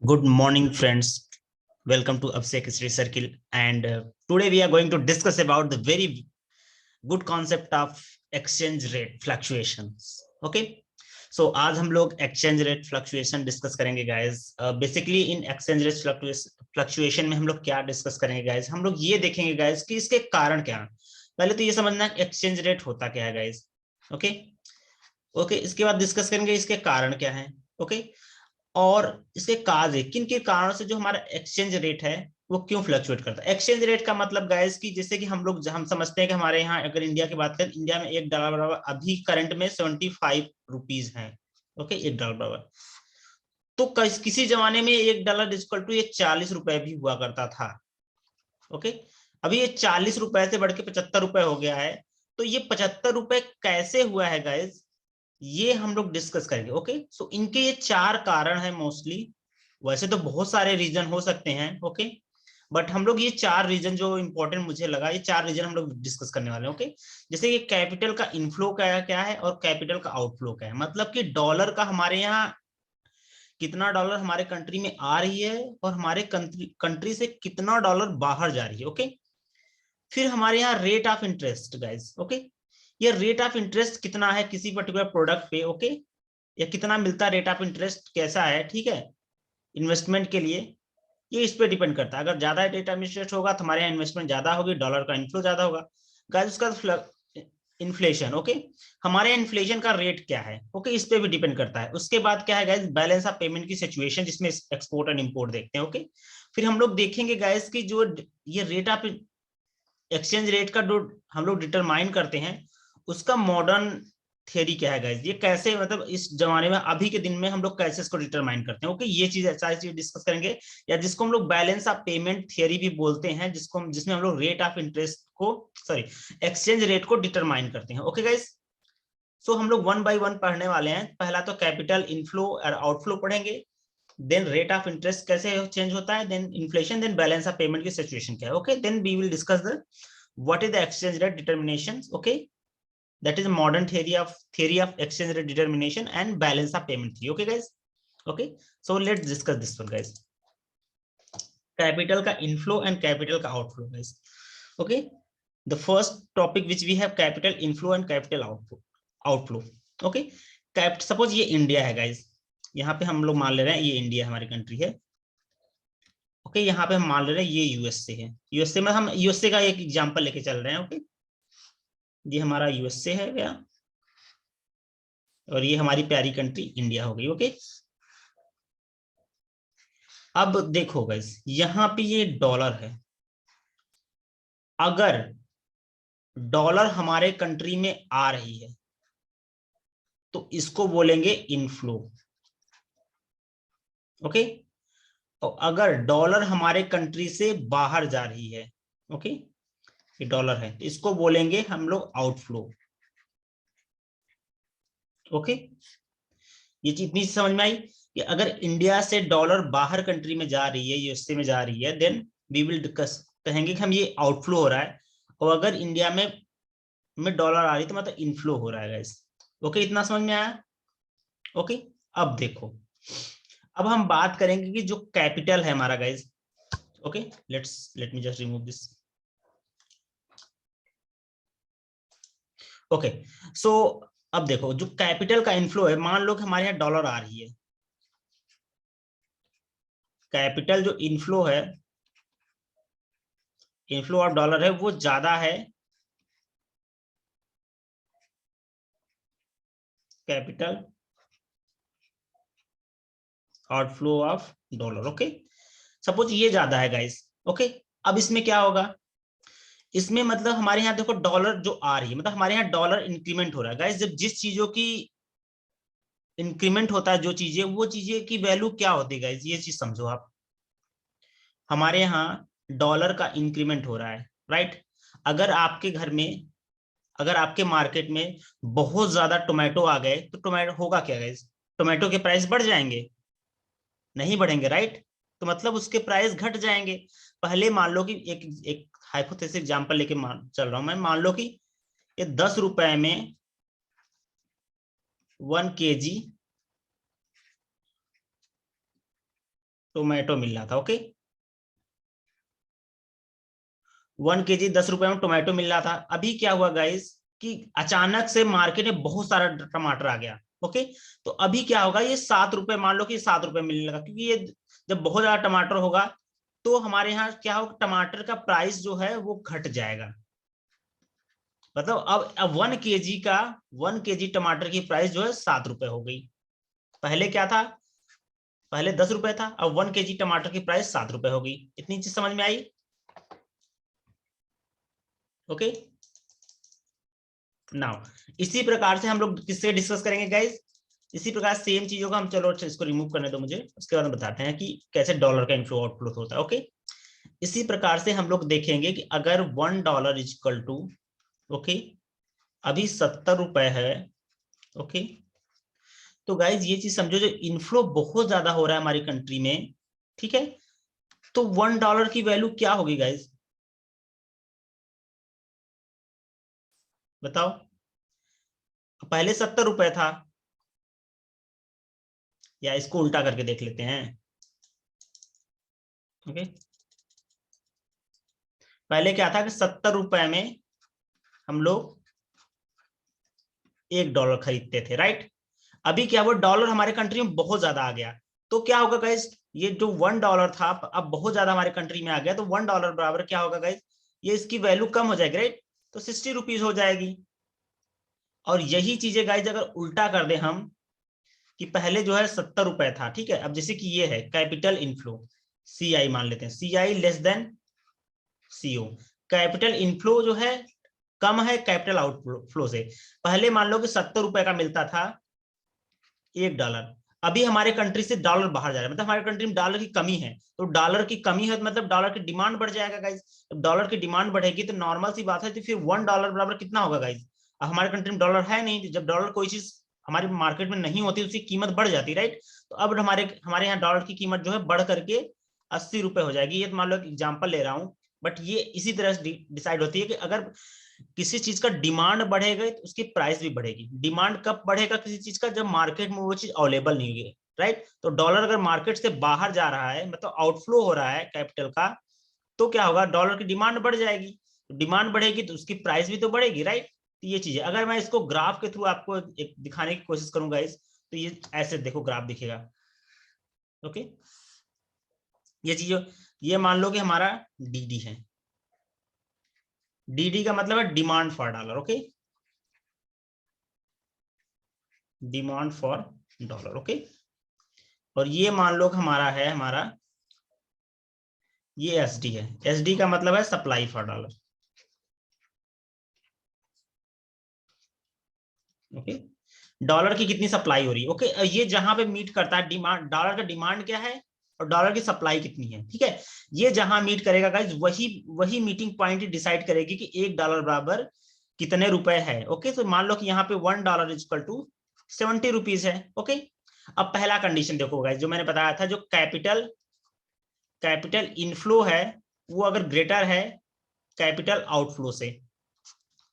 Good morning, friends. Welcome to Abhishek History Circle. And today we are going to discuss about the very good concept of exchange rate fluctuations. Okay. So आज हम लोग exchange rate fluctuation discuss करेंगे guys. Basically in exchange rate fluctuation में हम लोग क्या discuss करेंगे guys? हम लोग ये देखेंगे guys कि इसके कारण क्या है. पहले तो ये समझना exchange rate होता क्या है guys. Okay. Okay. इसके बाद डिस्कस करेंगे इसके कारण क्या है. Okay. और इसके काज है किन के कारणों से जो हमारा एक्सचेंज रेट है वो क्यों फ्लक्चुएट करता है. एक्सचेंज रेट का मतलब गाइस कि जैसे कि हम समझते हैं कि हमारे यहाँ अगर इंडिया की बात करें, इंडिया में $1 बराबर अभी करंट में 75 रुपीज है. ओके, $1 बराबर. तो किसी जमाने में $1 इक्वल टू ये 40 रुपए भी हुआ करता था. ओके, अभी ये 40 रुपए से बढ़ के 75 रुपए हो गया है. तो ये 75 रुपए कैसे हुआ है गाइस, ये हम लोग डिस्कस करेंगे. ओके, सो इनके ये 4 कारण है मोस्टली. वैसे तो बहुत सारे रीजन हो सकते हैं. ओके, बट हम लोग ये 4 रीजन जो इंपॉर्टेंट मुझे लगा, ये 4 रीजन हम लोग डिस्कस करने वाले हैं. ओके, जैसे ये कैपिटल का इनफ्लो क्या है और कैपिटल का आउटफ्लो क्या है. मतलब कि डॉलर का हमारे यहाँ कितना डॉलर हमारे कंट्री में आ रही है और हमारे कंट्री से कितना डॉलर बाहर जा रही है. ओके, फिर हमारे यहाँ rate of interest guys. Okay, ये रेट ऑफ इंटरेस्ट कितना है किसी पर्टिकुलर प्रोडक्ट पे. ओके, या कितना मिलता है, रेट ऑफ इंटरेस्ट कैसा है, ठीक है, इन्वेस्टमेंट के लिए, ये इस पे डिपेंड करता है. अगर ज्यादा रेट ऑफ इंटरेस्ट होगा तो हमारे यहाँ इन्वेस्टमेंट ज्यादा होगी, डॉलर का इनफ्लो ज्यादा होगा. गाइस उसका इन्फ्लेशन. ओके, हमारे यहाँ इन्फ्लेशन का रेट क्या है. ओके, इस पे भी डिपेंड करता है. उसके बाद क्या है गाइस, बैलेंस ऑफ पेमेंट की सिचुएशन, जिसमें एक्सपोर्ट एंड इंपोर्ट देखते हैं. ओके, फिर हम लोग देखेंगे गाइस की जो ये रेट ऑफ एक्सचेंज रेट का जो हम लोग डिटरमाइन करते हैं उसका मॉडर्न थियरी क्या है गाइस, ये कैसे, मतलब इस जमाने में अभी के दिन में हम लोग कैसे इसको डिटरमाइन करते हैं. ओके, ये चीज सारी चीज डिस्कस करेंगे, या जिसको हम लोग बैलेंस ऑफ पेमेंट थियरी भी बोलते हैं, जिसमें हम लोग रेट ऑफ इंटरेस्ट को, सॉरी, एक्सचेंज रेट को डिटरमाइन करते हैं. ओके गाइस, सो हम लोग 1 बाय 1 पढ़ने वाले हैं. पहला तो कैपिटल इनफ्लो और आउटफ्लो पढ़ेंगे, देन रेट ऑफ इंटरेस्ट कैसे चेंज होता है, then inflation, then balance of payment की सिचुएशन क्या है. Okay, then we will discuss the what is the exchange rate determination. Okay, that is a modern theory of exchange rate determination and balance of payment theory. Okay guys, okay, so let's discuss this one guys. Capital का inflow and capital का outflow guys. Okay, the first topic which we have, capital inflow and capital outflow. Okay, suppose ये India है guys, यहाँ पे हम लोग मान ले रहे हैं ये इंडिया हमारी कंट्री है. ओके, यहाँ पे हम मान ले रहे हैं ये यूएसए है. यूएसए में हम यूएसए का एक एग्जांपल लेके चल रहे हैं. ओके, ये हमारा यूएसए है क्या, और ये हमारी प्यारी कंट्री इंडिया हो गई. ओके, अब देखो गाइस, यहाँ पे ये डॉलर है. अगर डॉलर हमारे कंट्री में आ रही है तो इसको बोलेंगे इनफ्लो. ओके, और अगर डॉलर हमारे कंट्री से बाहर जा रही है, ओके, ये डॉलर है, तो इसको बोलेंगे हम लोग आउटफ्लो. ओके, ये चीज इतनी समझ में आई कि अगर इंडिया से डॉलर बाहर कंट्री में जा रही है, यूएसए में जा रही है, देन वी विल डिस्कस, कहेंगे कि हम ये आउटफ्लो हो रहा है. और अगर इंडिया में डॉलर आ रही है तो मतलब इनफ्लो हो रहा है गाइस. ओके, इतना समझ में आया. ओके, अब देखो, अब हम बात करेंगे कि जो कैपिटल है हमारा guys. Okay, let me just remove this. Okay, so अब देखो, जो कैपिटल का इनफ्लो है, मान लो कि हमारे यहाँ डॉलर आ रही है, कैपिटल जो इनफ्लो है, इनफ्लो ऑफ डॉलर है, वो ज्यादा है capital outflow of dollar. Okay, suppose ये ज्यादा है गाइस. ओके, अब इसमें क्या होगा, इसमें मतलब हमारे यहाँ देखो डॉलर जो आ रही है, मतलब हमारे यहाँ डॉलर इंक्रीमेंट हो रहा है गाइस. जब जिस चीजों की इंक्रीमेंट होता है, जो चीजें, वो चीजें की वैल्यू क्या होती है गाइस, ये चीज समझो आप. हमारे यहाँ डॉलर का इंक्रीमेंट हो रहा है, राइट. अगर आपके घर में, अगर आपके मार्केट में बहुत ज्यादा टोमेटो आ गए तो टोमेटो होगा क्या गाइस, टोमेटो के प्राइस बढ़ जाएंगे, नहीं बढ़ेंगे, राइट. तो मतलब उसके प्राइस घट जाएंगे. पहले मान लो कि एक एक हाइपोथेटिकल एग्जांपल लेके चल रहा हूं मैं. मान लो कि ये 10 रुपए में 1 kg टोमेटो मिल रहा था। ओके, 1 केजी 10 रुपए में टोमेटो मिल रहा था। अभी क्या हुआ गाइस कि अचानक से मार्केट में बहुत सारा टमाटर आ गया। ओके, तो अभी क्या होगा, ये 7 रुपए, मान लो कि 7 रुपए मिलने लगा, क्योंकि ये जब बहुत ज्यादा टमाटर होगा तो हमारे यहाँ क्या होगा, टमाटर का प्राइस जो है वो घट जाएगा। मतलब अब 1 केजी टमाटर की प्राइस जो है 7 रुपए हो गई। पहले क्या था, पहले 10 रुपए था, अब 1 केजी टमाटर की प्राइस 7 रुपए हो गई। इतनी चीज समझ में आई? ओके, नाउ इसी प्रकार से हम लोग किससे डिस्कस करेंगे गाइस, इसी प्रकार सेम चीजों का हम, चलो इसको रिमूव करने दो मुझे, उसके बाद हम बताते हैं कि कैसे डॉलर का इनफ्लो आउटफ्लो होता है। ओके, इसी प्रकार से हम लोग देखेंगे कि अगर $1 इज इक्वल टू, ओके, अभी 70 रुपए है। ओके, तो गाइज ये चीज समझो, जो इनफ्लो बहुत ज्यादा हो रहा है हमारी कंट्री में, ठीक है, तो $1 की वैल्यू क्या होगी गाइज, बताओ। पहले 70 रुपए था, या इसको उल्टा करके देख लेते हैं। ओके, पहले क्या था कि 70 रुपए में हम लोग $1 खरीदते थे, राइट। अभी क्या हुआ, डॉलर हमारे कंट्री में बहुत ज्यादा आ गया, तो क्या होगा गाइज, ये जो $1 था अब बहुत ज्यादा हमारे कंट्री में आ गया, तो $1 बराबर क्या होगा गाइज, ये इसकी वैल्यू कम हो जाएगी, राइट, तो 60 रुपीज हो जाएगी। और यही चीजें गाइज अगर उल्टा कर दे हम, कि पहले जो है 70 रुपए था, ठीक है, अब जैसे कि ये है कैपिटल इनफ्लो, सी आई मान लेते हैं, C I less than CO, capital inflow जो है कम है कैपिटल आउटफ्लो से। पहले मान लो कि 70 रुपए का मिलता था $1, अभी हमारे कंट्री से डॉलर बाहर जा रहा है, मतलब हमारे कंट्री में डॉलर की कमी है, तो डॉलर की कमी है मतलब डॉलर की डिमांड बढ़ जाएगा गाइज। जब डॉलर की डिमांड बढ़ेगी तो नॉर्मल सी बात है, तो फिर $1 बराबर कितना होगा गाइज, अब हमारे कंट्री में डॉलर है नहीं, जब डॉलर कोई चीज हमारी मार्केट में नहीं होती उसकी कीमत बढ़ जाती, राइट। तो अब हमारे हमारे यहाँ डॉलर की कीमत जो है बढ़ करके 80 रुपए हो जाएगी। ये मान लो एग्जाम्पल ले रहा हूँ, बट ये इसी तरह से डिसाइड होती है कि अगर किसी चीज का डिमांड बढ़ेगा तो उसकी प्राइस भी बढ़ेगी। डिमांड कब बढ़ेगा किसी चीज का, जब मार्केट में वो चीज अवेलेबल नहीं होगी, राइट। तो डॉलर अगर मार्केट से बाहर जा रहा है, मतलब आउटफ्लो हो रहा है कैपिटल का, तो क्या होगा, डॉलर की डिमांड बढ़ जाएगी, डिमांड बढ़ेगी तो उसकी प्राइस भी तो बढ़ेगी, राइट। तो ये चीज है, अगर मैं इसको ग्राफ के थ्रू आपको एक दिखाने की कोशिश करूंगा इस, तो ये ऐसे देखो ग्राफ दिखेगा। ओके, ये चीज, ये मान लो कि हमारा डीडी है, डीडी का मतलब है demand for dollar. Okay, demand for dollar. Okay, और ये मान लो कि हमारा है, हमारा ये एसडी है, एसडी का मतलब है supply for dollar. Okay, dollar की कितनी सप्लाई हो रही है। ओके, ये जहां पे मीट करता है डिमांड, डॉलर का डिमांड क्या है और डॉलर की सप्लाई कितनी है, ठीक है, ये जहां मीट करेगा गाइस, वही वही मीटिंग पॉइंट डिसाइड करेगी कि $1 बराबर कितने रुपए है। ओके, तो मान लो कि यहाँ पे $1 इज इक्वल टू 70 रुपीज है। ओके, अब पहला कंडीशन देखो गाइस, जो मैंने बताया था, जो कैपिटल कैपिटल इनफ्लो है वो अगर ग्रेटर है कैपिटल आउटफ्लो से,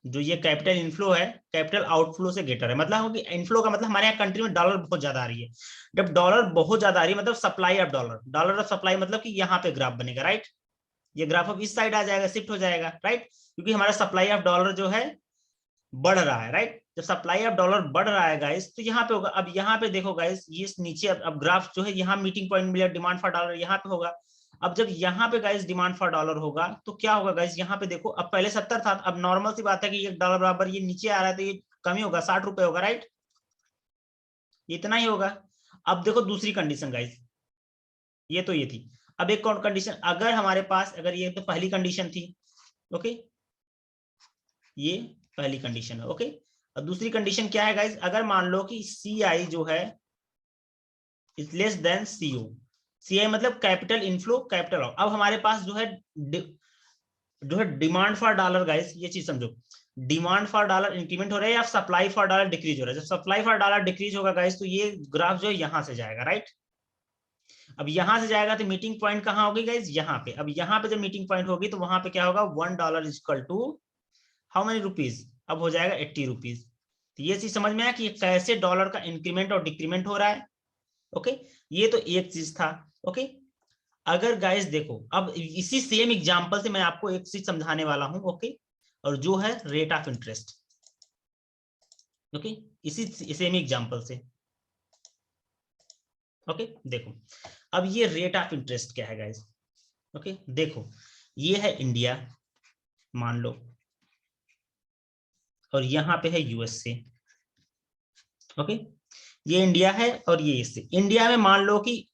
जो ये कैपिटल इनफ्लो है कैपिटल आउटफ्लो से ग्रेटर है, मतलब इनफ्लो का मतलब हमारे यहाँ कंट्री में डॉलर बहुत ज्यादा आ रही है। जब डॉलर बहुत ज्यादा आ रही है मतलब supply of dollar, dollar of supply मतलब कि यहाँ पे ग्राफ बनेगा, राइट, ये ग्राफ अब इस साइड आ जाएगा, शिफ्ट हो जाएगा, राइट, क्योंकि हमारा सप्लाई ऑफ डॉलर जो है बढ़ रहा है, राइट। जब सप्लाई ऑफ डॉलर बढ़ रहा है गाइस तो यहाँ पे होगा, अब यहाँ पे देखो गाइस, ये नीचे अब ग्राफ जो है यहाँ मीटिंग पॉइंट मिलेगा, डिमांड फॉर डॉलर यहाँ पे होगा। अब जब यहाँ पे गाइस डिमांड फॉर डॉलर होगा तो क्या होगा गाइस, यहाँ पे देखो, अब पहले 70 था, अब नॉर्मल सी बात है कि $1 बराबर ये नीचे आ रहा है तो ये कमी होगा, 60 रुपए होगा, राइट, इतना ही होगा। अब देखो दूसरी कंडीशन गाइस, ये तो ये थी। अब एक कौन कंडीशन, अगर हमारे पास, अगर ये तो पहली कंडीशन थी, ओके, ये पहली कंडीशन है। ओके, और दूसरी कंडीशन क्या है गाइस, अगर मान लो कि सी आई जो है इज लेस देन सीओ, सी आई मतलब कैपिटल इनफ्लो कैपिटल आउट। अब हमारे पास जो है डिमांड फॉर डॉलर गाइस, ये चीज समझो, डिमांड फॉर डॉलर इंक्रीमेंट हो रहा है या सप्लाई फॉर डॉलर डिक्रीज हो रहा है। जब सप्लाई फॉर डॉलर डिक्रीज होगा गाइस तो ये ग्राफ जो है यहां से जाएगा, राइट। अब यहां से जाएगा तो मीटिंग पॉइंट कहां होगी गाइस, यहाँ पे। अब यहाँ पे जब मीटिंग पॉइंट होगी तो वहां पे क्या होगा, $1 is equal to how many rupees, अब हो जाएगा 80 रुपीज। तो ये चीज समझ में आया कि कैसे डॉलर का इंक्रीमेंट और डिक्रीमेंट हो रहा है। ओके, ये तो एक चीज था। ओके, अगर गाइस देखो, अब इसी सेम एग्जांपल से मैं आपको एक चीज समझाने वाला हूं, ओके, और जो है रेट ऑफ इंटरेस्ट, ओके, इसी सेम एग्जांपल से, ओके। देखो अब ये रेट ऑफ इंटरेस्ट क्या है गाइस, ओके। देखो ये है इंडिया मान लो, और यहाँ पे है यूएसए, ओके। ये इंडिया है और ये इससे, इंडिया में मान लो कि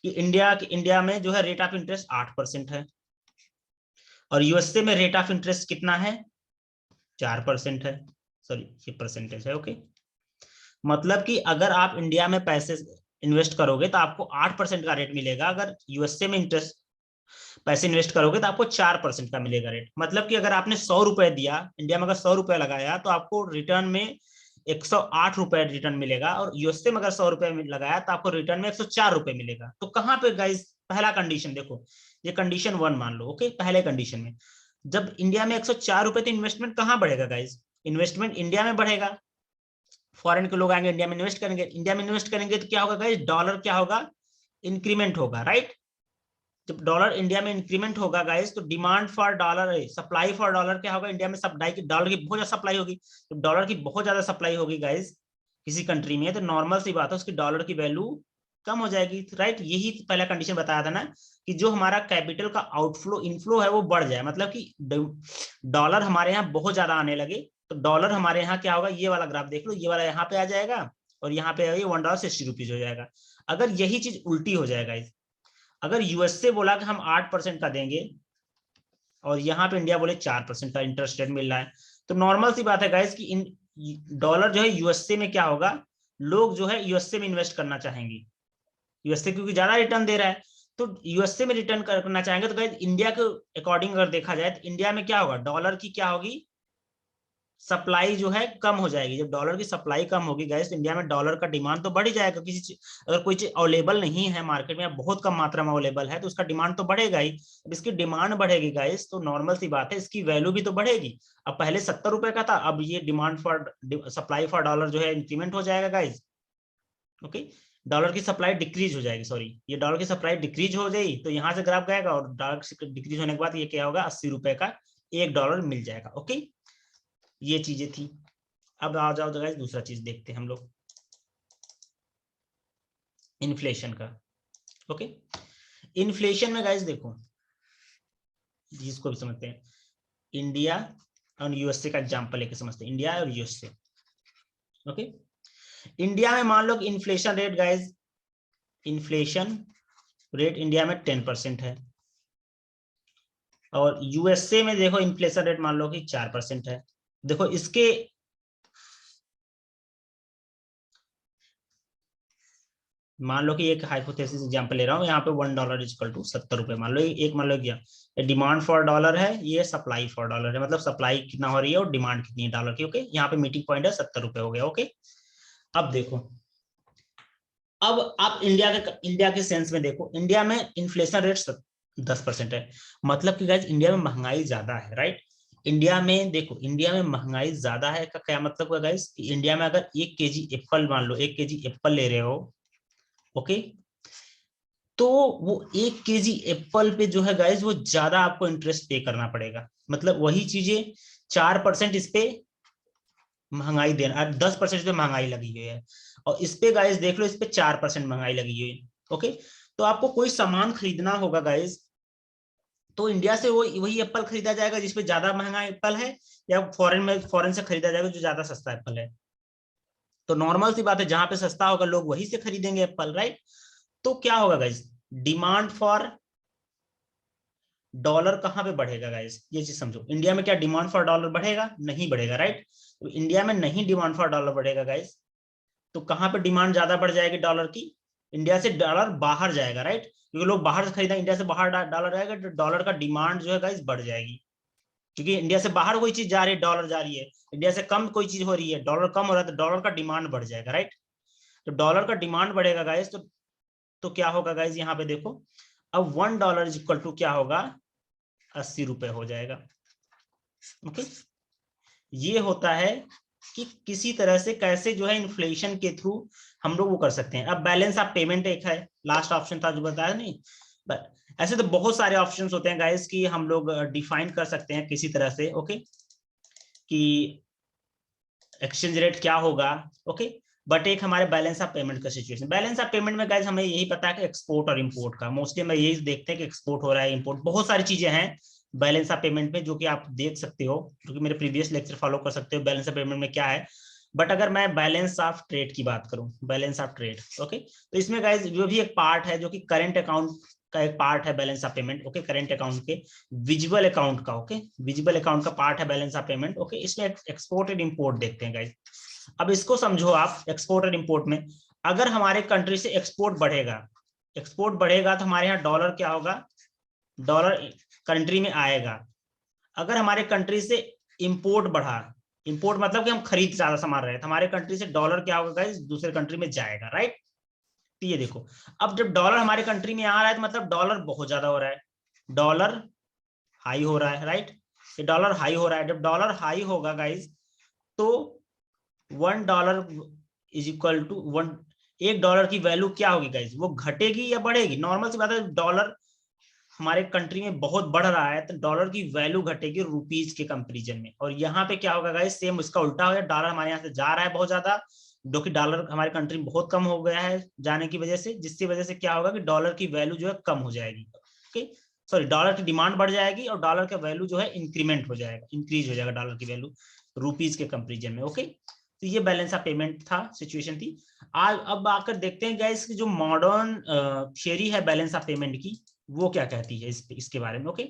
इंडिया में जो है रेट ऑफ इंटरेस्ट 8% है, और यूएसए में रेट ऑफ इंटरेस्ट कितना है, 4% है, सॉरी ये परसेंटेज है, ओके। मतलब कि अगर आप इंडिया में पैसे इन्वेस्ट करोगे तो आपको 8% का रेट मिलेगा, अगर यूएसए में इंटरेस्ट पैसे इन्वेस्ट करोगे तो आपको 4% का मिलेगा रेट। मतलब कि अगर आपने 100 रुपए दिया इंडिया में, अगर 100 रुपए लगाया तो आपको रिटर्न में 108 रुपए रिटर्न मिलेगा, और यूएसए में अगर 100 रुपए लगाया तो आपको रिटर्न में 104 रुपए मिलेगा। तो कहाँ पे गाइस, पहला कंडीशन देखो, ये कंडीशन 1 मान लो, ओके। पहले कंडीशन में जब इंडिया में 104 रुपए, तो इन्वेस्टमेंट कहाँ बढ़ेगा गाइस, इन्वेस्टमेंट इंडिया में बढ़ेगा, फॉरेन के लोग आएंगे इंडिया में इन्वेस्ट करेंगे, इंडिया में इन्वेस्ट करेंगे तो क्या होगा गाइस, डॉलर क्या होगा, इंक्रीमेंट होगा, राइट। जब डॉलर इंडिया में इंक्रीमेंट होगा गाइस, तो demand for dollar, supply for dollar क्या होगा, इंडिया में सप्लाई की, डॉलर की बहुत ज्यादा सप्लाई होगी। जब डॉलर की बहुत ज्यादा सप्लाई होगी गाइस किसी कंट्री में, तो नॉर्मल सी बात है उसकी डॉलर की वैल्यू कम हो जाएगी, राइट। यही पहला कंडीशन बताया था ना, कि जो हमारा कैपिटल का आउटफ्लो इनफ्लो है वो बढ़ जाए, मतलब कि डॉलर हमारे यहाँ बहुत ज्यादा आने लगे, तो डॉलर हमारे यहाँ क्या होगा, ये वाला ग्राफ देख लो, ये वाला यहाँ पे आ जाएगा, और यहाँ पे $1.60 हो जाएगा। अगर यही चीज उल्टी हो जाएगा, अगर यूएसए बोला कि हम 8% का देंगे, और यहाँ पे इंडिया बोले 4% का इंटरेस्ट रेट मिल रहा है, तो नॉर्मल सी बात है गाइस कि इन डॉलर जो है यूएसए में क्या होगा, लोग जो है यूएसए में इन्वेस्ट करना चाहेंगे, यूएसए क्योंकि ज्यादा रिटर्न दे रहा है, तो यूएसए में रिटर्न करना चाहेंगे। तो गाइस इंडिया के अकॉर्डिंग अगर देखा जाए तो इंडिया में क्या होगा, डॉलर की क्या होगी, सप्लाई जो है कम हो जाएगी। जब डॉलर की सप्लाई कम होगी गाइस, तो इंडिया में डॉलर का डिमांड तो बढ़ ही जाएगा, किसी चीज अगर कोई चीज अवेलेबल नहीं है मार्केट में, बहुत कम मात्रा में अवेलेबल है, तो उसका डिमांड तो बढ़ेगा ही। अब इसकी डिमांड बढ़ेगी गाइस, तो नॉर्मल सी बात है इसकी वैल्यू भी तो बढ़ेगी। अब पहले 70 रुपए का था, अब ये demand for supply for dollar जो है इंक्रीमेंट हो जाएगा गाइस, ओके। डॉलर की सप्लाई डिक्रीज हो जाएगी, सॉरी, ये डॉलर की सप्लाई डिक्रीज हो जाएगी, तो यहाँ से ग्राफ गएगा, और डॉलर डिक्रीज होने के बाद ये क्या होगा, $80 का $1 मिल जाएगा, ओके। ये चीजें थी। अब आ जाओ गाइस दूसरा चीज देखते हैं हम लोग, इन्फ्लेशन का, ओके। इन्फ्लेशन में गाइस देखो, जिसको भी समझते हैं, इंडिया और यूएसए का एग्जांपल लेके समझते हैं, इंडिया और यूएसए, ओके। इंडिया में मान लो कि inflation rate guys, inflation rate India में 10% है, और यूएसए में देखो इन्फ्लेशन रेट मान लो कि 4% है। देखो इसके मान लो कि एक हाइपोथेसिस एग्जांपल ले रहा हूँ, यहाँ पे $1 इक्वल टू 70 रुपए मान लो, एक मान लो क्या, डिमांड फॉर डॉलर है, ये सप्लाई फॉर डॉलर है, मतलब सप्लाई कितना हो रही है और डिमांड कितनी है डॉलर की, ओके। यहाँ पे मीटिंग पॉइंट है 70 रुपए हो गया, ओके। अब देखो, अब आप इंडिया के सेंस में देखो, इंडिया में इन्फ्लेशन रेट 10% है, मतलब कि गाइस इंडिया में महंगाई ज्यादा है, राइट। इंडिया में देखो, इंडिया में महंगाई ज्यादा है का क्या मतलब है गाइस, इंडिया में अगर 1 केजी एप्पल, मान लो 1 केजी एप्पल ले रहे हो, ओके, तो वो 1 केजी एप्पल पे जो है गाइस वो ज्यादा आपको इंटरेस्ट पे करना पड़ेगा, मतलब वही चीजें 4% इस पे महंगाई देना, 10% पे महंगाई लगी हुई है, और इस पे गाइस देख लो, इस पे 4% महंगाई लगी हुई है, ओके। तो आपको कोई सामान खरीदना होगा गाइस, तो इंडिया से वो वही एप्पल खरीदा जाएगा जिसपे ज्यादा महंगा एप्पल है, या फॉरेन से खरीदा जाएगा जो ज्यादा सस्ता एप्पल है। तो नॉर्मल सी बात है, जहां पे सस्ता होगा लोग वही से खरीदेंगे एप्पल, राइट। तो क्या होगा गाइस, डिमांड फॉर डॉलर कहां पे बढ़ेगा गाइस, ये चीज समझो, इंडिया में क्या डिमांड फॉर डॉलर बढ़ेगा, नहीं बढ़ेगा, राइट। तो इंडिया में नहीं डिमांड फॉर डॉलर बढ़ेगा गाइस, तो कहां पे डिमांड ज्यादा बढ़ जाएगी डॉलर की, इंडिया से डॉलर बाहर जाएगा, राइट, क्योंकि लोग बाहर से खरीदा, इंडिया से बाहर डॉलर जाएगा, तो डॉलर का डिमांड जो है गाइस बढ़ जाएगी, क्योंकि इंडिया से बाहर कोई चीज जा रही है डॉलर जा रही है, इंडिया से कम कोई चीज हो रही है डॉलर कम हो रहा है, तो डॉलर का डिमांड बढ़ जाएगा, राइट। तो डॉलर का डिमांड बढ़ेगा गाइस, तो क्या होगा गाइस, यहाँ पे देखो, अब $1 इक्वल टू क्या होगा, 80 रुपए हो जाएगा, ओके। ये होता है कि किसी तरह से कैसे जो है इन्फ्लेशन के थ्रू हम लोग वो कर सकते हैं। अब बैलेंस ऑफ पेमेंट एक है, लास्ट ऑप्शन था जो बताया नहीं, बट ऐसे तो बहुत सारे ऑप्शंस होते हैं गाइस कि हम लोग डिफाइन कर सकते हैं किसी तरह से, ओके, कि एक्सचेंज रेट क्या होगा, ओके। बट एक हमारे बैलेंस ऑफ पेमेंट का सिचुएशन, बैलेंस ऑफ पेमेंट में गाइस हमें यही पता है कि एक्सपोर्ट और इंपोर्ट का, मोस्टली हम यही देखते हैं कि एक्सपोर्ट हो रहा है, इंपोर्ट, बहुत सारी चीजें हैं बैलेंस ऑफ पेमेंट में जो कि आप देख सकते हो, जो कि मेरे प्रीवियस लेक्चर फॉलो कर सकते हो बैलेंस ऑफ पेमेंट में क्या है। बट अगर मैं बैलेंस ऑफ ट्रेड की बात करूं, बैलेंस ऑफ ट्रेड, ओके, तो इसमें गाइस जो भी एक पार्ट है जो कि करंट अकाउंट का एक पार्ट है balance of payment, okay, current account के विजुअल अकाउंट का, ओके, विजुअल अकाउंट का पार्ट है बैलेंस ऑफ पेमेंट, ओके। इसमें एक्सपोर्ट एंड इंपोर्ट देखते हैं गाइस। अब इसको समझो आप, एक्सपोर्ट और इंपोर्ट में अगर हमारे कंट्री से एक्सपोर्ट बढ़ेगा, एक्सपोर्ट बढ़ेगा तो हमारे यहाँ डॉलर क्या होगा, डॉलर कंट्री में आएगा। अगर हमारे कंट्री से इंपोर्ट बढ़ा, इंपोर्ट मतलब कि हम खरीद ज्यादा सामान रहे तो हमारे कंट्री से डॉलर क्या होगा गाइस, दूसरे कंट्री में जाएगा, राइट। तो ये देखो, अब जब डॉलर हमारे कंट्री में आ रहा है तो मतलब डॉलर बहुत ज्यादा हो रहा है, डॉलर हाई हो रहा है, राइट। ये डॉलर हाई हो रहा है, जब डॉलर हाई होगा गाइस तो $1 इज इक्वल टू वन, $1 की वैल्यू क्या होगी गाइस, वो घटेगी या बढ़ेगी, नॉर्मल सी बात है। डॉलर हमारे कंट्री में बहुत बढ़ रहा है तो डॉलर की वैल्यू घटेगी रुपीज के कंपेरिजन में, और यहाँ पे क्या होगा गाइस, सेम उसका उल्टा हो गया, डॉलर हमारे यहाँ से जा रहा है बहुत ज्यादा, जो कि डॉलर हमारे कंट्री में बहुत कम हो गया है जाने की वजह से, जिसकी वजह से क्या होगा कि डॉलर की वैल्यू जो है कम हो जाएगी, ओके, सॉरी, डॉलर की डिमांड बढ़ जाएगी और डॉलर का वैल्यू जो है इंक्रीमेंट हो जाएगा, इंक्रीज हो जाएगा डॉलर की वैल्यू रुपीज के कंपेरिजन में, ओके। तो ये बैलेंस ऑफ पेमेंट था, सिचुएशन थी। आज अब आकर देखते हैं गाइस कि जो मॉडर्न थियरी है बैलेंस ऑफ पेमेंट की वो क्या कहती है इसके बारे में, ओके।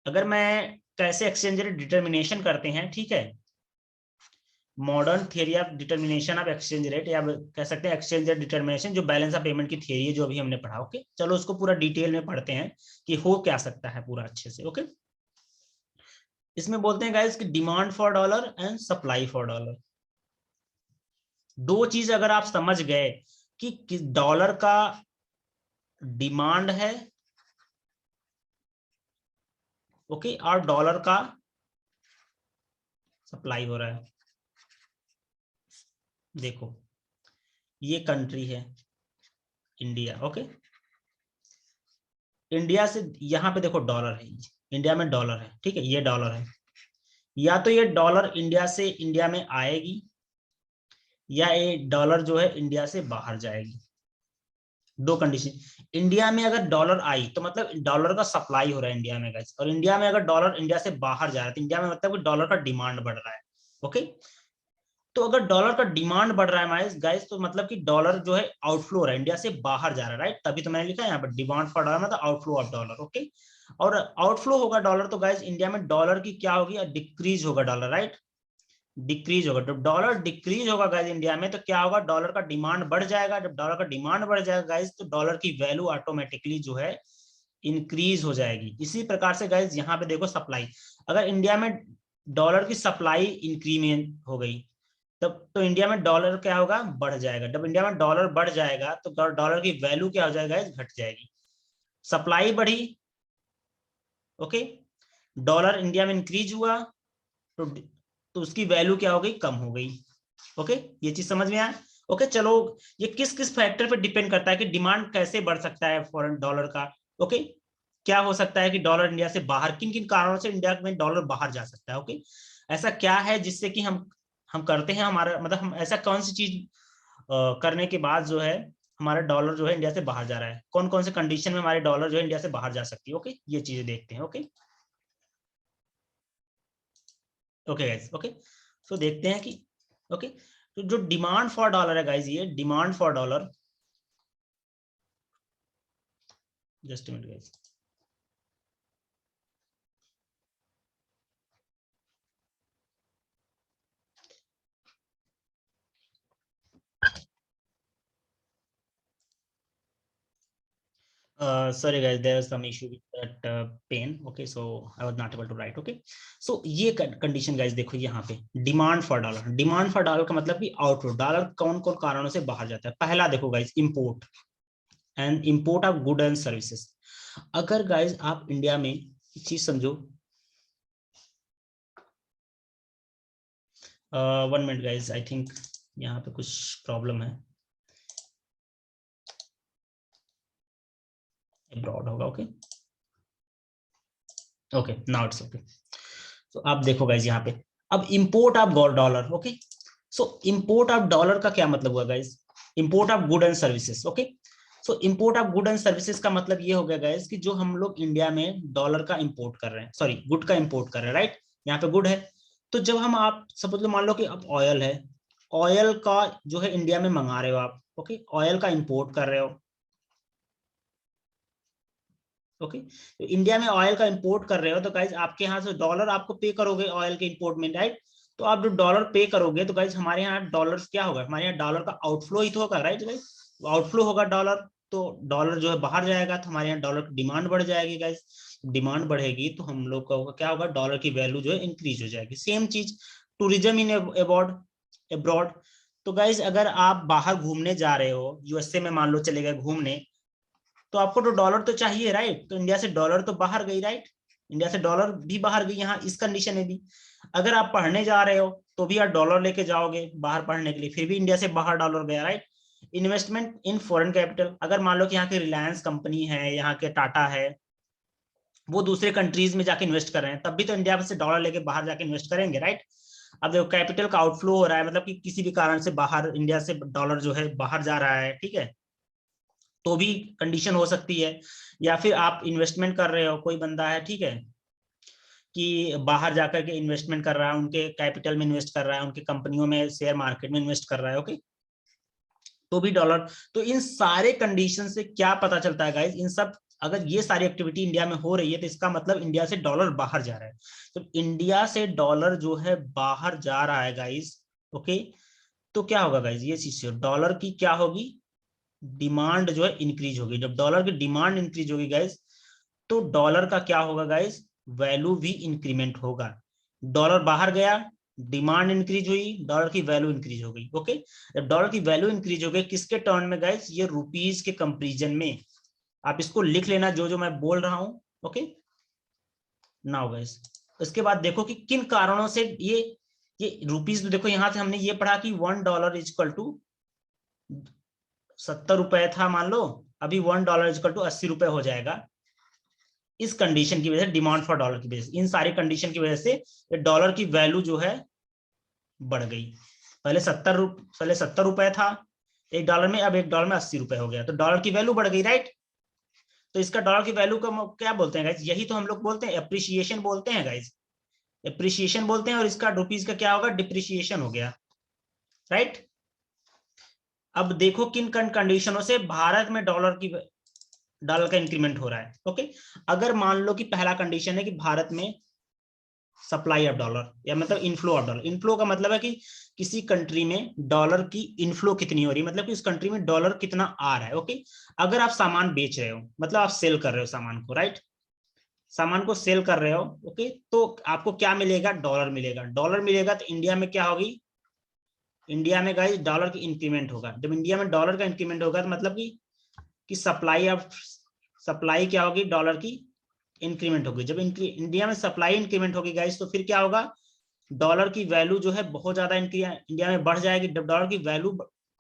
अगर मैं कैसे एक्सचेंज रेट डिटर्मिनेशन करते हैं, ठीक है, modern theory of determination of exchange rate, या कह सकते हैं एक्सचेंज रेट डिटर्मिनेशन, जो बैलेंस ऑफ पेमेंट की थियरी है जो अभी हमने पढ़ा, ओके। चलो उसको पूरा डिटेल में पढ़ते हैं कि हो क्या सकता है पूरा अच्छे से, ओके। इसमें बोलते हैं गाइस कि demand for dollar and supply for dollar, दो चीज अगर आप समझ गए कि डॉलर का डिमांड है, ओके, और डॉलर का सप्लाई हो रहा है। देखो ये कंट्री है इंडिया, ओके, इंडिया से यहाँ पे देखो डॉलर है, इंडिया में डॉलर है, ठीक है, ये डॉलर है, या तो ये डॉलर इंडिया से इंडिया में आएगी या ये डॉलर जो है इंडिया से बाहर जाएगी। दो कंडीशन, इंडिया में अगर डॉलर आई तो मतलब डॉलर का सप्लाई हो रहा है इंडिया में गाइस, और इंडिया में अगर डॉलर इंडिया से बाहर जा रहा है तो इंडिया में मतलब कि डॉलर का डिमांड बढ़ रहा है, ओके। तो अगर डॉलर का डिमांड बढ़ रहा है हमारे गाइस तो मतलब कि डॉलर जो है आउटफ्लो हो रहा है, इंडिया से बाहर जा रहा है, राइट। तभी तो मैंने लिखा है यहाँ पर डिमांड फॉर डॉलर मतलब आउटफ्लो ऑफ डॉलर, ओके। और आउटफ्लो होगा डॉलर तो गाइस इंडिया में डॉलर की क्या होगी, डिक्रीज होगा डॉलर, राइट, डिक्रीज होगा। जब डॉलर डिक्रीज होगा गाइस इंडिया में तो क्या होगा, डॉलर का डिमांड बढ़ जाएगा, जब डॉलर का डिमांड बढ़ जाएगा गाइस तो डॉलर की वैल्यू ऑटोमेटिकली जो है इंक्रीज हो जाएगी। इसी प्रकार से गाइस यहाँ पे देखो सप्लाई, अगर इंडिया में डॉलर की सप्लाई इंक्रीमेंट हो गई तब तो इंडिया में डॉलर क्या होगा, बढ़ जाएगा, जब इंडिया में डॉलर बढ़ जाएगा तो डॉलर की वैल्यू क्या हो जाएगा, घट जाएगी। सप्लाई बढ़ी, ओके, डॉलर इंडिया में इंक्रीज हुआ तो उसकी वैल्यू क्या हो गई, कम हो गई, ओके। ये चीज समझ में आया, ओके। चलो ये किस किस फैक्टर पर डिपेंड करता है कि डिमांड कैसे बढ़ सकता है फॉरेन डॉलर का, ओके। क्या हो सकता है कि डॉलर इंडिया से बाहर, किन किन कारणों से इंडिया में डॉलर बाहर जा सकता है, ओके। ऐसा क्या है जिससे कि हम करते हैं, हमारा मतलब हम ऐसा कौन सी चीज करने के बाद जो है हमारा डॉलर जो है इंडिया से बाहर जा रहा है, कौन कौन से कंडीशन में हमारे डॉलर जो है इंडिया से बाहर जा सकती है, ओके। ये चीजें देखते हैं, ओके, ओके गाइस, ओके। सो देखते हैं कि, ओके, तो जो डिमांड फॉर डॉलर है गाइस, ये demand for dollar, just minute guys, sorry guys, there was some issue with that pen, okay, so I was not able to write, okay. So ये condition guys देखो यहाँ पे, demand for dollar, demand for dollar का मतलब कि outflow, dollar कौन कौन कारणों से बाहर जाता है। पहला देखो guys, import and import of good and services. अगर गाइस आप इंडिया में एक चीज समझो, 1 मिनट गाइस, आई थिंक यहाँ पे कुछ प्रॉब्लम है, अब्रॉड होगा। Okay okay, now it's okay. तो आप देखो गाइज यहाँ पे, अब import of dollar. Okay, so import of dollar का क्या मतलब हुआ guys? Import of good and services. Okay, so import of good and services का मतलब ये हो गया गाइज कि जो हम लोग इंडिया में डॉलर का इंपोर्ट कर रहे हैं, सॉरी गुड का इंपोर्ट कर रहे हैं, राइट? यहाँ पे गुड है, तो जब हम आप सपोज लो, मान लो कि अब ऑयल है, ऑयल का जो है इंडिया में मंगा रहे हो आप, ओके, ऑयल का इंपोर्ट कर रहे हो, ओके, तो इंडिया में ऑयल का इंपोर्ट कर रहे हो, तो गाइज आपके यहाँ से डॉलर आपको पे करोगे ऑयल के इंपोर्ट में, राइट? तो आप जो डॉलर पे करोगे, तो गाइज हमारे यहाँ डॉलर क्या होगा, हमारे यहाँ डॉलर का आउटफ्लो ही तो होगा, राइट गाइज? आउटफ्लो होगा डॉलर, तो डॉलर जो है बाहर जाएगा, तो हमारे यहाँ डॉलर की डिमांड बढ़ जाएगी गाइज। डिमांड बढ़ेगी तो हम लोग का क्या होगा, डॉलर की वैल्यू जो है इंक्रीज हो जाएगी। सेम चीज टूरिज्म इन अब्रॉड। तो गाइज अगर आप बाहर घूमने जा रहे हो, यूएसए में मान लो चले गए घूमने, तो आपको तो डॉलर तो चाहिए, राइट? तो इंडिया से डॉलर तो बाहर गई, राइट? इंडिया से डॉलर भी बाहर गई। यहाँ इस कंडीशन में भी अगर आप पढ़ने जा रहे हो तो भी आप डॉलर लेके जाओगे बाहर पढ़ने के लिए, फिर भी इंडिया से बाहर डॉलर गया, right? Investment in foreign capital, अगर मान लो कि यहाँ के रिलायंस कंपनी है, यहाँ के टाटा है, वो दूसरे कंट्रीज में जाके इन्वेस्ट कर रहे हैं, तब भी तो इंडिया से डॉलर लेके बाहर जाके इन्वेस्ट करेंगे, राइट? अब देखो कैपिटल का आउटफ्लो हो रहा है, मतलब कि किसी भी कारण से बाहर इंडिया से डॉलर जो है बाहर जा रहा है, ठीक है, तो भी कंडीशन हो सकती है। या फिर आप इन्वेस्टमेंट कर रहे हो, कोई बंदा है, ठीक है, कि बाहर जाकर के इन्वेस्टमेंट कर रहा है, उनके कैपिटल में इन्वेस्ट कर रहा है, उनकी कंपनियों में शेयर मार्केट में इन्वेस्ट कर रहा है, ओके, तो भी डॉलर। तो इन सारे कंडीशन से क्या पता चलता है गाइज, इन सब अगर ये सारी एक्टिविटी इंडिया में हो रही है, तो इसका मतलब इंडिया से डॉलर बाहर जा रहा है। तो इंडिया से डॉलर जो है बाहर जा रहा है गाइज, ओके, तो क्या होगा गाइज, ये चीज डॉलर की क्या होगी, डिमांड जो है इंक्रीज होगी। जब डॉलर की डिमांड इंक्रीज होगी गाइज, तो डॉलर का क्या होगा गाइज, वैल्यू भी इंक्रीमेंट होगा। डॉलर बाहर गया, डिमांड इंक्रीज हुई, डॉलर की वैल्यू इंक्रीज हो गई, ओके। जब डॉलर की वैल्यू इंक्रीज हो गई, किसके टर्न में गाइज, ये रुपीज के कंपेरिजन में। आप इसको लिख लेना जो जो मैं बोल रहा हूं, ओके। नाउ गाइज इसके बाद देखो कि किन कारणों से ये रुपीज, देखो यहां से हमने ये पढ़ा कि $1 इज इक्वल टू 70 रुपए था, मान लो अभी $1 इज इक्वल टू 80 रुपए हो जाएगा। इस कंडीशन की वजह से, डिमांड फॉर डॉलर की वजह से, इन सारी कंडीशन की वजह से डॉलर की वैल्यू जो है बढ़ गई। पहले 70 रुपए था एक डॉलर में, अब एक डॉलर में 80 रुपए हो गया, तो डॉलर की वैल्यू बढ़ गई, राइट? तो इसका डॉलर की वैल्यू का क्या बोलते हैं गाइज, यही तो हम लोग बोलते हैं एप्रिसिएशन बोलते हैं गाइज, एप्रिसिएशन बोलते हैं। और इसका रुपीज का क्या होगा, डिप्रिसिएशन हो गया, राइट? अब देखो किन कंडीशनों से भारत में डॉलर का इंक्रीमेंट हो रहा है, ओके। अगर मान लो कि पहला कंडीशन है कि भारत में सप्लाई ऑफ डॉलर, या मतलब इनफ्लो ऑफ डॉलर। इनफ्लो का मतलब है कि किसी कंट्री में डॉलर की इनफ्लो कितनी हो रही है, मतलब कि उस कंट्री में डॉलर कितना आ रहा है, ओके। अगर आप सामान बेच रहे हो, मतलब आप सेल कर रहे हो सामान को, राइट? सामान को सेल कर रहे हो, ओके, तो आपको क्या मिलेगा, डॉलर मिलेगा। डॉलर मिलेगा तो इंडिया में क्या होगी, इंडिया में गाइस डॉलर की इंक्रीमेंट होगा। जब इंडिया में डॉलर का इंक्रीमेंट होगा तो मतलब कि सप्लाई क्या होगी, डॉलर की इंक्रीमेंट होगी। जब इंडिया में सप्लाई इंक्रीमेंट होगी गाइस, तो फिर क्या होगा, डॉलर की वैल्यू जो है बहुत ज्यादा इंडिया में बढ़ जाएगी। डॉलर की वैल्यू,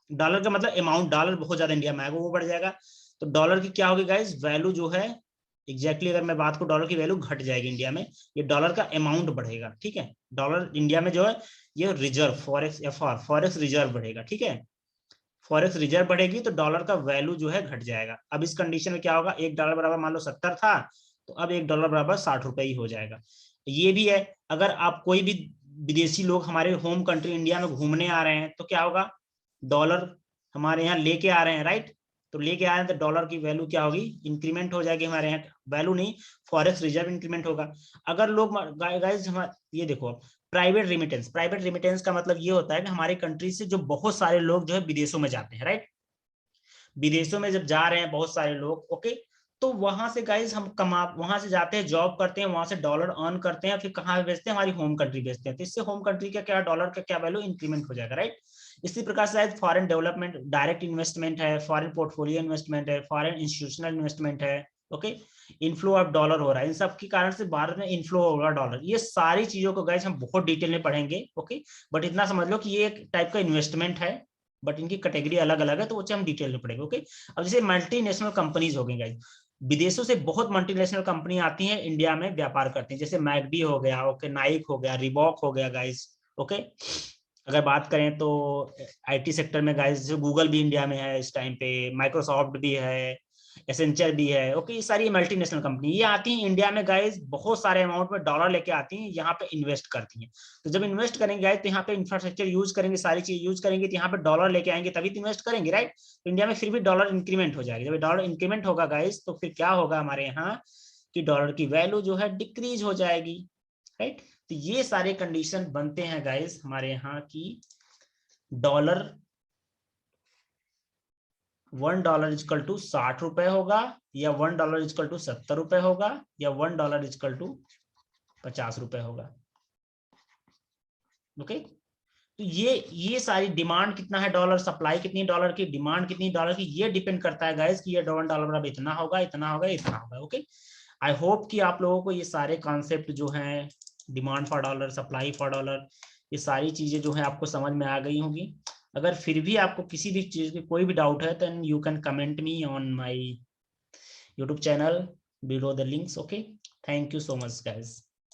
डॉलर का मतलब अमाउंट, डॉलर बहुत ज्यादा इंडिया में आएगा, वो बढ़ जाएगा। तो डॉलर की क्या होगी गाइस, वैल्यू जो है एग्जैक्टली अगर मैं बात करूं, डॉलर की वैल्यू घट जाएगी इंडिया में, ये डॉलर का अमाउंट बढ़ेगा, ठीक है। डॉलर इंडिया में जो है ये reserve, forex FR, forex reserve बढ़ेगा, ठीक है। फॉरेक्स रिजर्व बढ़ेगी तो डॉलर का वैल्यू जो है घट जाएगा। अब इस कंडीशन में क्या होगा, एक डॉलर बराबर मान लो 70 था, तो अब एक डॉलर बराबर 60 रुपए ही हो जाएगा। ये भी है, अगर आप कोई भी विदेशी लोग हमारे होम कंट्री इंडिया में घूमने आ रहे हैं, तो क्या होगा, डॉलर हमारे यहाँ लेके आ रहे हैं, राइट? तो लेके आ रहे हैं तो डॉलर की वैल्यू क्या होगी, इंक्रीमेंट हो जाएगी हमारे यहाँ। वैल्यू नहीं, फॉरेक्स रिजर्व इंक्रीमेंट होगा। अगर लोग गाइस ये देखो, प्राइवेट रिमिटेंस का मतलब ये होता है कि हमारी कंट्री से जो बहुत सारे लोग जो है विदेशों में जाते हैं, राइट? विदेशों में जब जा रहे हैं बहुत सारे लोग, ओके, तो वहां से गाइज हम वहां से जाते हैं, जॉब करते हैं, वहां से डॉलर अर्न करते हैं, फिर कहाँ बेचते हैं, हमारी होम कंट्री बेचते हैं। तो इससे होम कंट्री का क्या, डॉलर का क्या वैल्यू इंक्रीमेंट हो जाएगा, राइट? इसी प्रकार से फॉरेन डेवलपमेंट, डायरेक्ट इन्वेस्टमेंट है, फॉरेन पोर्टफोलियो इन्वेस्टमेंट है, फॉरेन इंस्टीट्यूशनल इन्वेस्टमेंट है, ओके। इनफ्लो ऑफ डॉलर हो रहा है, इन सब के कारण से भारत में इनफ्लो होगा डॉलर। ये सारी चीजों को गाइज हम बहुत डिटेल में पढ़ेंगे, ओके। बट इतना समझ लो कि ये एक टाइप का इन्वेस्टमेंट है, बट इनकी कैटेगरी अलग अलग है, तो वो हम डिटेल में पढ़ेंगे, ओके। अब जैसे मल्टीनेशनल कंपनीज हो गई गाइज, विदेशों से बहुत मल्टीनेशनल कंपनी आती हैं, इंडिया में व्यापार करती हैं, जैसे मैकडी हो गया, ओके, नाइक हो गया, रिबॉक हो गया गाइस, ओके। अगर बात करें तो आईटी सेक्टर में गाइस, जैसे गूगल भी इंडिया में है इस टाइम पे, माइक्रोसॉफ्ट भी है, एसेंचर भी है, ओके। ये सारी मल्टीनेशनल कंपनी ये आती हैं इंडिया में गाइस, बहुत सारे अमाउंट में डॉलर लेके आती हैं, यहाँ पे इन्वेस्ट करती हैं। तो जब इन्वेस्ट करेंगे गाइस, तो यहाँ पे इंफ्रास्ट्रक्चर यूज करेंगे, सारी चीज यूज करेंगे, तो यहाँ पे डॉलर लेके आएंगे, तभी तो इन्वेस्ट करेंगे, राइट। तो इंडिया में फिर भी डॉलर इंक्रीमेंट हो जाएगा। जब डॉलर इंक्रीमेंट होगा गाइस, तो फिर क्या होगा हमारे यहाँ कि डॉलर की वैल्यू जो है डिक्रीज हो जाएगी, राइट। तो ये सारे कंडीशन बनते हैं गाइस हमारे यहाँ की $1 इजकल टू 60 रुपए होगा, या $1 इजकल टू 70 रुपए होगा, या $1 इजकल टू 50 रुपए होगा, ओके। तो ये सारी डिमांड कितना है डॉलर, सप्लाई कितनी डॉलर की, डिमांड कितनी डॉलर की, ये डिपेंड करता है गाइस कि ये $1 अब इतना होगा, इतना होगा, इतना होगा, ओके। आई होप कि आप लोगों को ये सारे कॉन्सेप्ट जो हैं, demand for dollar, supply for dollar, ये सारी चीजें जो है आपको समझ में आ गई होंगी। अगर फिर भी आपको किसी भी चीज की कोई भी डाउट है, then you can comment me on my YouTube channel below the links, okay. Thank you so much guys.